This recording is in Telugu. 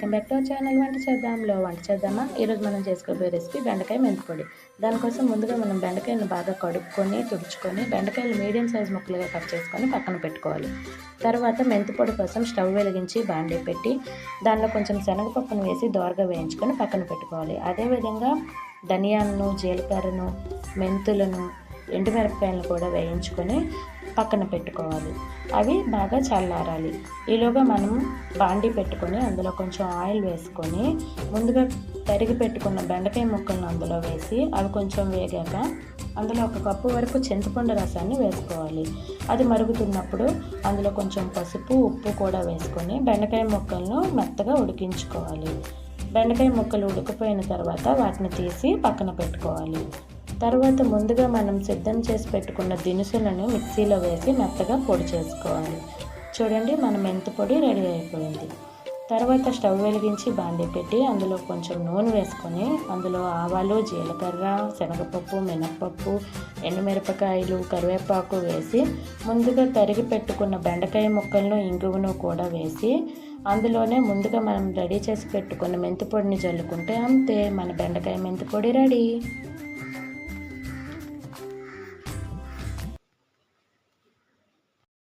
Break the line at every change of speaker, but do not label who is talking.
Welcome back to our channel వంట చేద్దామా. ఈరోజు మనం చేసుకోబోయే రెసిపీ బెండకాయ మెంతిపొడి. దానికోసం ముందుగా మనం బెండకాయలను బాగా కడుక్కొని తుడుచుకొని బెండకాయలు మీడియం సైజ్ ముక్కలుగా కట్ చేసుకొని పక్కన పెట్టుకోవాలి. తర్వాత మెంతిపొడి కోసం స్టవ్ వెలిగించి బాండీ పెట్టి దానిలో కొంచెం శనగపప్పును వేసి దోరగా వేయించుకొని పక్కన పెట్టుకోవాలి. అదేవిధంగా ధనియాలను, జీలకర్రను, మెంతులను, ఎండుమిరపకాయలను కూడా వేయించుకొని పక్కన పెట్టుకోవాలి. అవి బాగా చల్లారాలి. ఈలోగా మనం బాండీ పెట్టుకొని అందులో కొంచెం ఆయిల్ వేసుకొని ముందుగా తరిగి పెట్టుకున్న బెండకాయ ముక్కలను అందులో వేసి అవి కొంచెం వేగాక అందులో 1 కప్పు వరకు చింతపండు రసాన్ని వేసుకోవాలి. అది మరుగుతున్నప్పుడు అందులో కొంచెం పసుపు, ఉప్పు కూడా వేసుకొని బెండకాయ ముక్కలను మెత్తగా ఉడికించుకోవాలి. బెండకాయ ముక్కలు ఉడికిపోయిన తర్వాత వాటిని తీసి పక్కన పెట్టుకోవాలి. తర్వాత ముందుగా మనం సిద్ధం చేసి పెట్టుకున్న దినుసులను మిక్సీలో వేసి మెత్తగా పొడి చేసుకోవాలి. చూడండి, మన మెంతి పొడి రెడీ అయిపోయింది. తర్వాత స్టవ్ వెలిగించి బాండీ పెట్టి అందులో కొంచెం నూనె వేసుకొని అందులో ఆవాలు, జీలకర్ర, శనగపప్పు, మినప్పప్పు, ఎండుమిరపకాయలు, కరివేపాకు వేసి ముందుగా తరిగి పెట్టుకున్న బెండకాయ ముక్కలను, ఇంగువను కూడా వేసి అందులోనే ముందుగా మనం రెడీ చేసి పెట్టుకున్న మెంతి పొడిని జల్లుకుంటే అంతే, మన బెండకాయ మెంతి పొడి రెడీ.